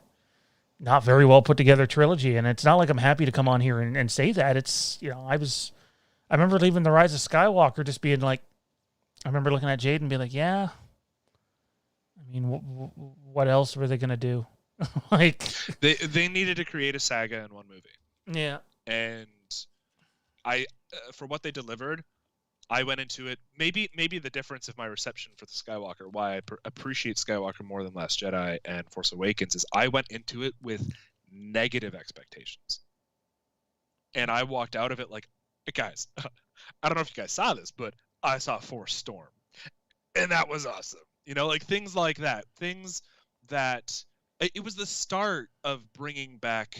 not very well put together trilogy. And it's not like I'm happy to come on here and say that. It's, you know, I remember leaving The Rise of Skywalker just being like, I remember looking at Jade and being like, yeah, I mean, what else were they going to do? Like they needed to create a saga in one movie. Yeah. And I, for what they delivered, I went into it. Maybe the difference of my reception for the Skywalker, why I appreciate Skywalker more than Last Jedi and Force Awakens, is I went into it with negative expectations, and I walked out of it like, guys, I don't know if you guys saw this, but I saw Force Storm, and that was awesome. You know, like things like that. Things that it was the start of bringing back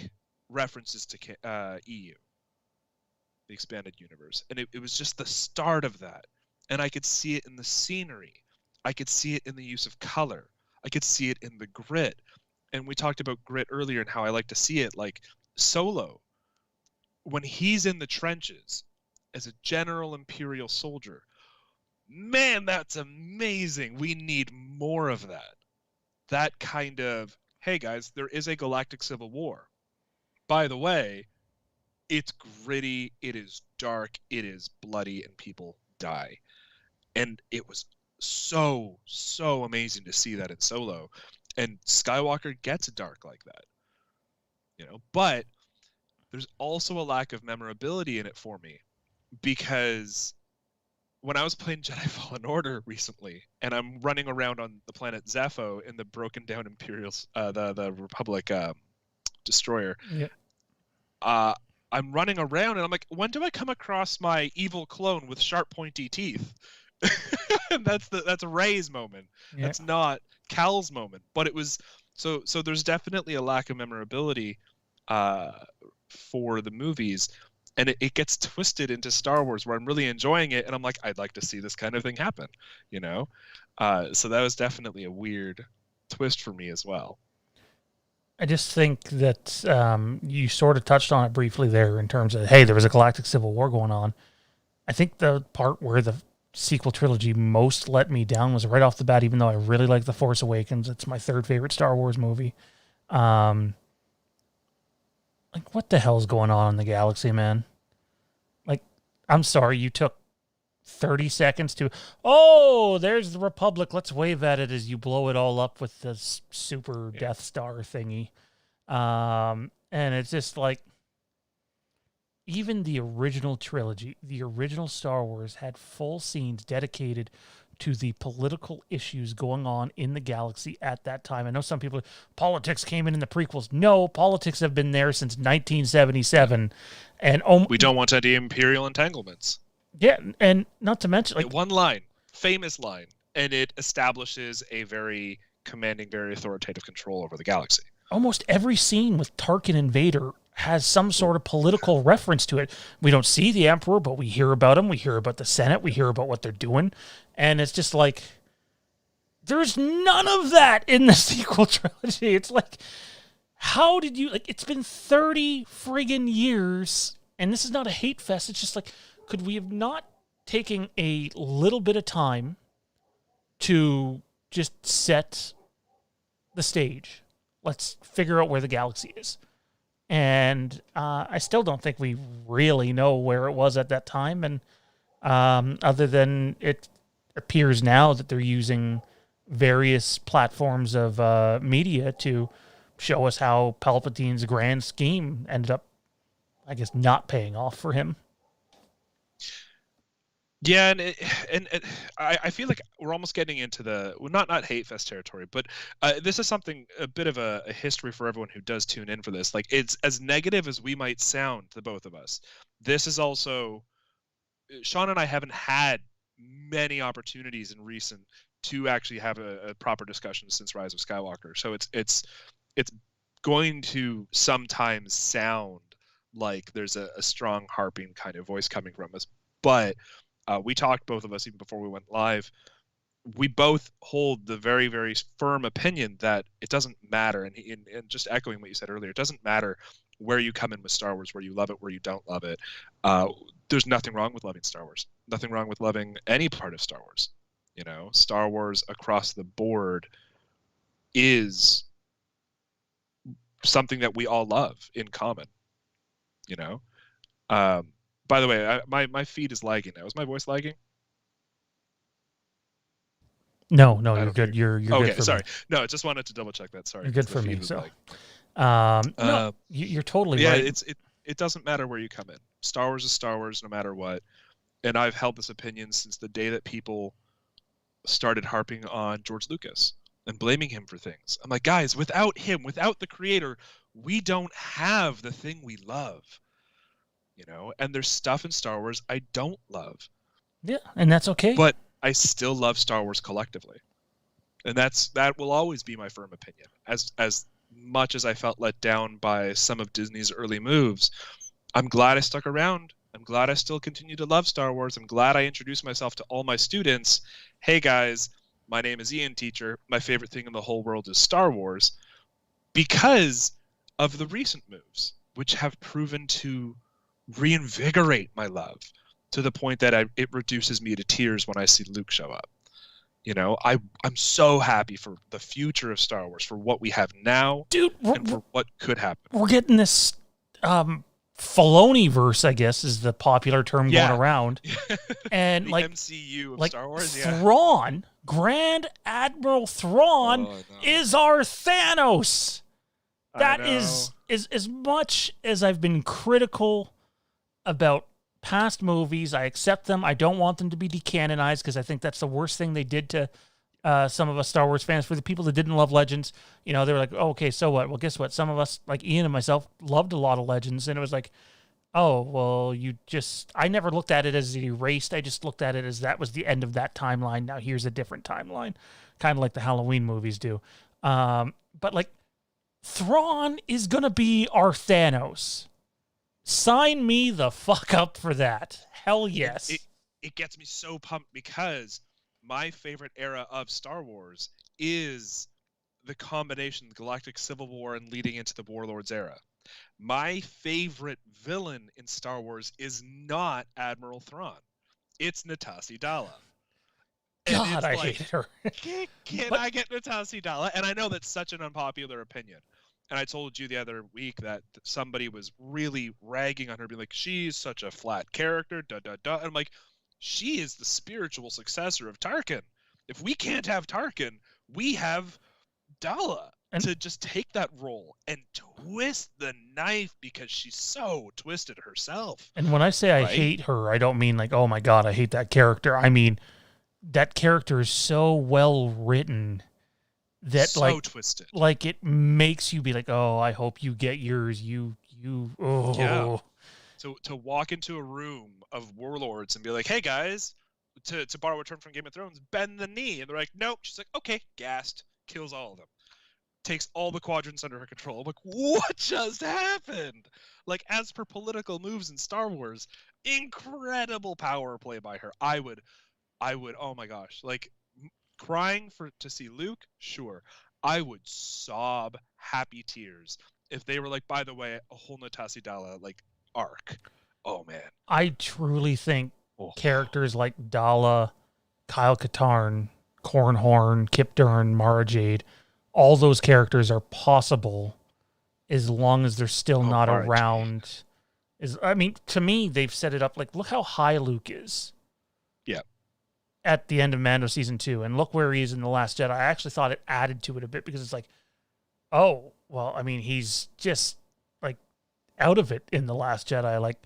references to EU. The expanded universe, and it was just the start of that. And I could see it in the scenery, I could see it in the use of color, I could see it in the grit. And we talked about grit earlier and how I like to see it, like Solo, when he's in the trenches as a general Imperial soldier. Man, that's amazing. We need more of that kind of, hey guys, there is a galactic civil war, by the way. It's gritty, it is dark, it is bloody, and people die. And it was so, so amazing to see that in Solo. And Skywalker gets dark like that. You know, but there's also a lack of memorability in it for me. Because when I was playing Jedi Fallen Order recently, and I'm running around on the planet Zepho in the broken down Imperials, the Republic destroyer, I'm running around and I'm like, when do I come across my evil clone with sharp pointy teeth? That's Rey's moment. Yeah. That's not Cal's moment. But it was so there's definitely a lack of memorability for the movies, and it gets twisted into Star Wars where I'm really enjoying it and I'm like, I'd like to see this kind of thing happen, you know? So that was definitely a weird twist for me as well. I just think that you sort of touched on it briefly there in terms of, hey, there was a galactic civil war going on. I think the part where the sequel trilogy most let me down was right off the bat, even though I really like The Force Awakens. It's my third favorite Star Wars movie. Like, what the hell's going on in the galaxy, man? Like, I'm sorry, you took 30 seconds to, oh, there's the Republic. Let's wave at it as you blow it all up with this super Death Star thingy. And it's just like, even the original trilogy, the original Star Wars had full scenes dedicated to the political issues going on in the galaxy at that time. I know some people, politics came in the prequels. No, politics have been there since 1977. And we don't want any imperial entanglements. Yeah, and not to mention, like, one line, famous line, and it establishes a very commanding, very authoritative control over the galaxy. Almost every scene with Tarkin and Vader has some sort of political reference to it. We don't see the Emperor, but we hear about him. We hear about the Senate. We hear about what they're doing. And it's just like, there's none of that in the sequel trilogy. It's like, how did you, like, it's been 30 friggin' years, and this is not a hate fest. It's just like, could we have not taken a little bit of time to just set the stage? Let's figure out where the galaxy is. And I still don't think we really know where it was at that time. And other than it appears now that they're using various platforms of media to show us how Palpatine's grand scheme ended up, I guess, not paying off for him. Yeah, and I feel like we're almost getting into the, well, not hate fest territory, but this is something, a bit of a history for everyone who does tune in for this. Like, it's as negative as we might sound to both of us. This is also, Shawn and I haven't had many opportunities in recent to actually have a proper discussion since Rise of Skywalker. So it's going to sometimes sound like there's a strong harping kind of voice coming from us, but we talked, both of us, even before we went live. We both hold the very, very firm opinion that it doesn't matter. And just echoing what you said earlier, it doesn't matter where you come in with Star Wars, where you love it, where you don't love it. There's nothing wrong with loving Star Wars. Nothing wrong with loving any part of Star Wars. You know, Star Wars across the board is something that we all love in common. You know. By the way, my feed is lagging now. Is my voice lagging? No, you're good. You're okay, good for sorry. me. No, I just wanted to double check that. Sorry. You're good for me. So, no, you're totally right. Yeah, it doesn't matter where you come in. Star Wars is Star Wars, no matter what. And I've held this opinion since the day that people started harping on George Lucas and blaming him for things. I'm like, guys, without him, without the creator, we don't have the thing we love. You know, and there's stuff in Star Wars I don't love. Yeah, and that's okay. But I still love Star Wars collectively. And that will always be my firm opinion. As much as I felt let down by some of Disney's early moves, I'm glad I stuck around. I'm glad I still continue to love Star Wars. I'm glad I introduced myself to all my students. Hey guys, my name is Ian, teacher. My favorite thing in the whole world is Star Wars, because of the recent moves, which have proven to reinvigorate my love to the point that it reduces me to tears when I see Luke show up. You know, I'm so happy for the future of Star Wars, for what we have now, dude, and for what could happen. We're getting this Filoni-verse, I guess, is the popular term going around. And the like MCU of like Star Wars, Thrawn, Grand Admiral Thrawn is our Thanos. That is as much as I've been critical about past movies. I accept them. I don't want them to be decanonized because I think that's the worst thing they did to some of us Star Wars fans. For the people that didn't love Legends, you know, they were like, oh, okay, so what? Well, guess what? Some of us, like Ian and myself, loved a lot of Legends, and it was like, oh, well, I never looked at it as erased. I just looked at it as that was the end of that timeline. Now here's a different timeline, kind of like the Halloween movies do. But like, Thrawn is going to be our Thanos. Sign me the fuck up for that. Hell yes. It gets me so pumped because my favorite era of Star Wars is the combination, the Galactic Civil War and leading into the Warlords era. My favorite villain in Star Wars is not Admiral Thrawn. It's Natassi Dalla. And God, it's I like, hate her. can I get Natassi Dalla? And I know that's such an unpopular opinion. And I told you the other week that somebody was really ragging on her, being like, she's such a flat character, And I'm like, she is the spiritual successor of Tarkin. If we can't have Tarkin, we have Dalla to just take that role and twist the knife because she's so twisted herself. And when I say I hate her, I don't mean like, oh my God, I hate that character. I mean, that character is so well written that so twisted. Like it makes you be like, oh, I hope you get yours. Oh. Yeah. So to walk into a room of warlords and be like, hey guys, to borrow a term from Game of Thrones, bend the knee. And they're like, nope. She's like, okay, gassed, kills all of them. Takes all the quadrants under her control. I'm like, what just happened? Like, as per political moves in Star Wars, incredible power play by her. I would, oh my gosh, like, crying to see Luke, sure. I would sob happy tears if they were like, by the way, a whole Natassi Dalla like arc. Oh man, I truly think characters like Dalla, Kyle Katarn, Cornhorn, Kip Durn, Mara Jade, all those characters are possible as long as they're still not around. I mean, to me, they've set it up like, look how high Luke is. Yeah. At the end of Mando Season 2, and look where he is in The Last Jedi. I actually thought it added to it a bit because it's like, oh, well, I mean, he's just like out of it in The Last Jedi. Like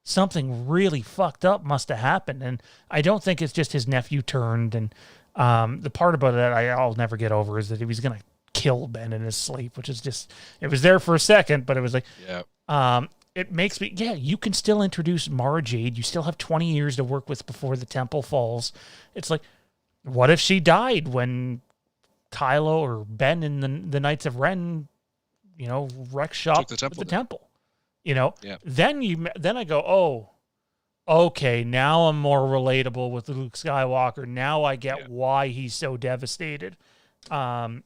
something really fucked up must have happened. And I don't think it's just his nephew turned. And the part about it that I'll never get over is that he was going to kill Ben in his sleep, which is just, it was there for a second, but it was like, it makes me, you can still introduce Mara Jade. You still have 20 years to work with before the temple falls. It's like, what if she died when Kylo or Ben and the Knights of Ren, wreck shop the temple? Then I go, oh, okay, now I'm more relatable with Luke Skywalker. Now I get why he's so devastated. And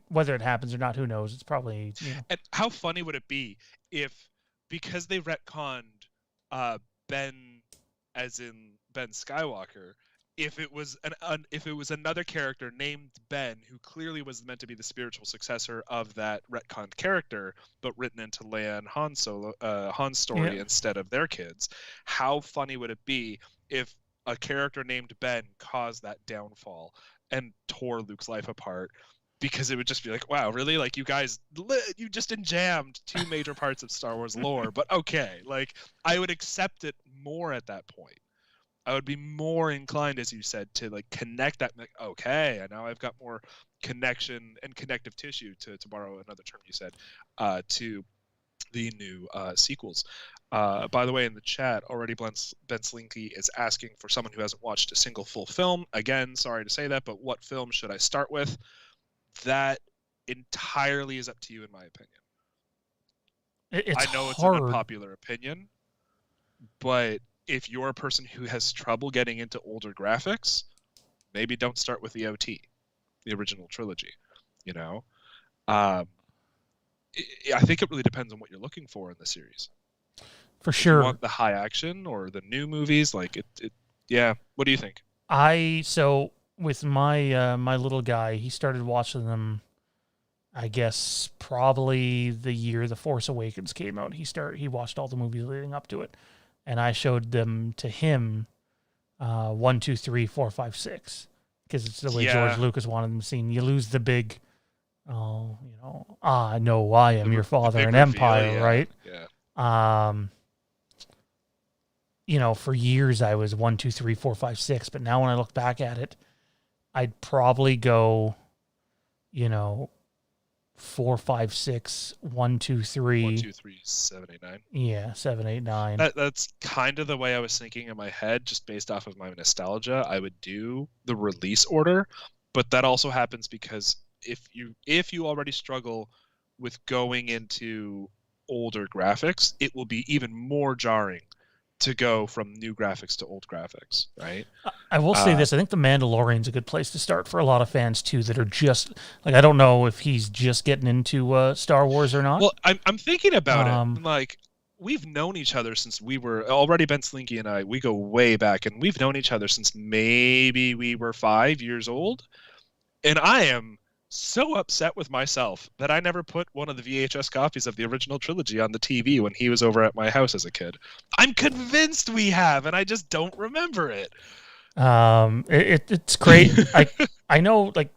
whether it happens or not, who knows? It's probably, And how funny would it be if, because they retconned Ben as in Ben Skywalker, if it was another character named Ben who clearly was meant to be the spiritual successor of that retconned character, but written into Leia and Han's story instead of their kids, how funny would it be if a character named Ben caused that downfall and tore Luke's life apart? Because it would just be like, wow, really? Like, you guys, you just enjammed two major parts of Star Wars lore. But okay, like, I would accept it more at that point. I would be more inclined, as you said, to like connect that. Like, okay, and now I've got more connection and connective tissue, to borrow another term you said, to the new sequels. By the way, in the chat already, Ben Slinky is asking for someone who hasn't watched a single full film. Again, sorry to say that, but what film should I start with? That entirely is up to you, in my opinion. I know it's an unpopular opinion, but if you're a person who has trouble getting into older graphics, maybe don't start with the OT, the original trilogy. I think it really depends on what you're looking for in the series. For sure. If you want the high action or the new movies, like it. Yeah. What do you think? With my my little guy, he started watching them, I guess, probably the year The Force Awakens came out. He watched all the movies leading up to it, and I showed them to him 1, 2, 3, 4, 5, 6, because it's the way George Lucas wanted them seen. You lose the big, no, I am your father in Empire, right? Yeah. For years I was 1, 2, 3, 4, 5, 6, but now when I look back at it, I'd probably go, 4, 5, 6, 1, 2, 3. 1, 2, 3, 7, 8, 9. Yeah, 7, 8, 9. That's kind of the way I was thinking in my head, just based off of my nostalgia. I would do the release order, but that also happens because if you already struggle with going into older graphics, it will be even more jarring to go from new graphics to old graphics, right? I will say this. I think The Mandalorian's a good place to start for a lot of fans, too, that are just, like, I don't know if he's just getting into Star Wars or not. Well, I'm thinking about it. Like, we've known each other since we were, already Ben Slinky and I, we go way back, and we've known each other since maybe we were 5 years old. And I am so upset with myself that I never put one of the VHS copies of the original trilogy on the TV when he was over at my house as a kid. I'm convinced we have, and I just don't remember it. It's great. I know, like,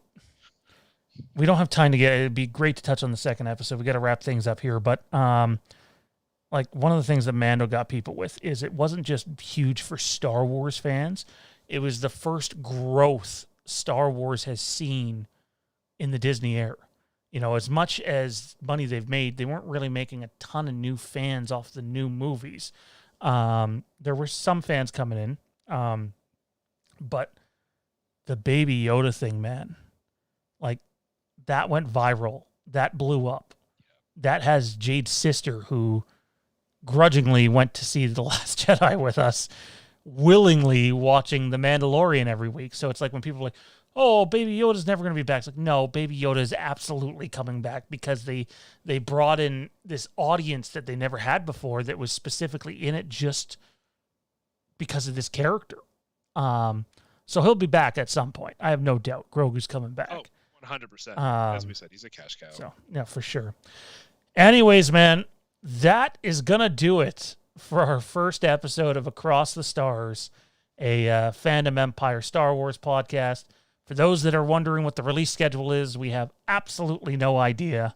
we don't have time to get. It'd be great to touch on the second episode. We got to wrap things up here, but like, one of the things that Mando got people with is it wasn't just huge for Star Wars fans. It was the first growth Star Wars has seen in the Disney era. You know, as much as money they've made, they weren't really making a ton of new fans off the new movies. There were some fans coming in, but the Baby Yoda thing, man, like, that went viral. That blew up. That has Jade's sister, who grudgingly went to see The Last Jedi with us, willingly watching The Mandalorian every week. So it's like when people are like, oh, Baby Yoda's never going to be back. It's like, no, Baby Yoda is absolutely coming back, because they brought in this audience that they never had before that was specifically in it just because of this character. So he'll be back at some point. I have no doubt. Grogu's coming back. Oh, 100%. As we said, he's a cash cow. So, yeah, for sure. Anyways, man, that is going to do it for our first episode of Across the Stars, a Fandom Empire Star Wars podcast. For those that are wondering what the release schedule is, we have absolutely no idea.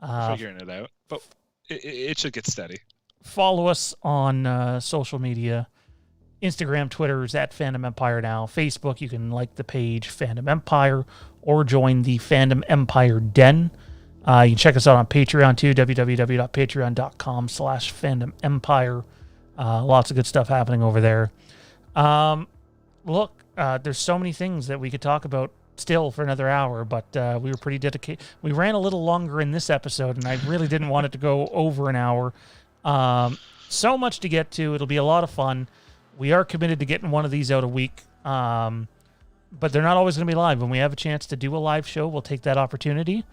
Figuring it out, but it should get steady. Follow us on social media. Instagram, Twitter is at FandomEmpireNow. Facebook, you can like the page Fandom Empire or join the Fandom Empire Den. You can check us out on Patreon too, www.patreon.com/FandomEmpire. Lots of good stuff happening over there. Look, there's so many things that we could talk about still for another hour, but we were pretty dedicated. We ran a little longer in this episode, and I really didn't want it to go over an hour. So much to get to. It'll be a lot of fun. We are committed to getting one of these out a week, but they're not always going to be live. When we have a chance to do a live show, we'll take that opportunity.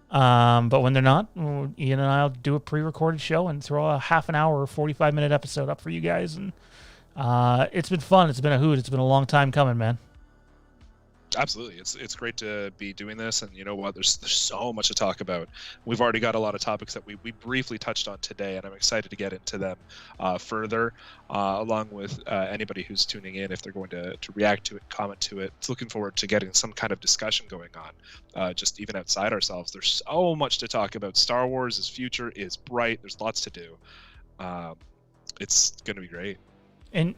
But when they're not, Ian and I'll do a pre-recorded show and throw a half an hour or 45-minute episode up for you guys. And it's been fun. It's been a hoot. It's been a long time coming, man. Absolutely. It's great to be doing this, and you know what, there's so much to talk about. We've already got a lot of topics that we briefly touched on today, and I'm excited to get into them further, along with anybody who's tuning in, if they're going to react to it, comment to it. It's looking forward to getting some kind of discussion going on, just even outside ourselves. There's so much to talk about. Star Wars' future is bright. There's lots to do. It's going to be great. And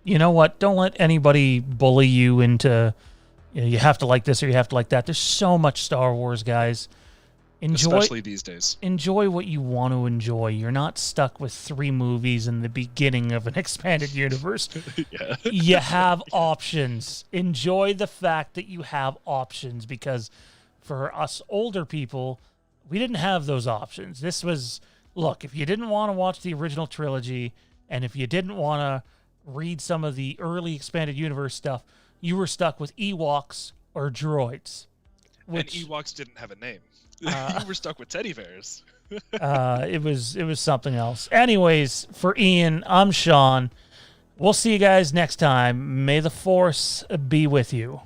you know what? Don't let anybody bully you into... you have to like this or you have to like that. There's so much Star Wars, guys. Especially these days. Enjoy what you want to enjoy. You're not stuck with 3 movies in the beginning of an expanded universe. Yeah. You have options. Enjoy the fact that you have options, because for us older people, we didn't have those options. This was, look, if you didn't want to watch the original trilogy, and if you didn't want to read some of the early expanded universe stuff, you were stuck with Ewoks or droids. And Ewoks didn't have a name. You were stuck with teddy bears. It was something else. Anyways, for Ian, I'm Shawn. We'll see you guys next time. May the Force be with you.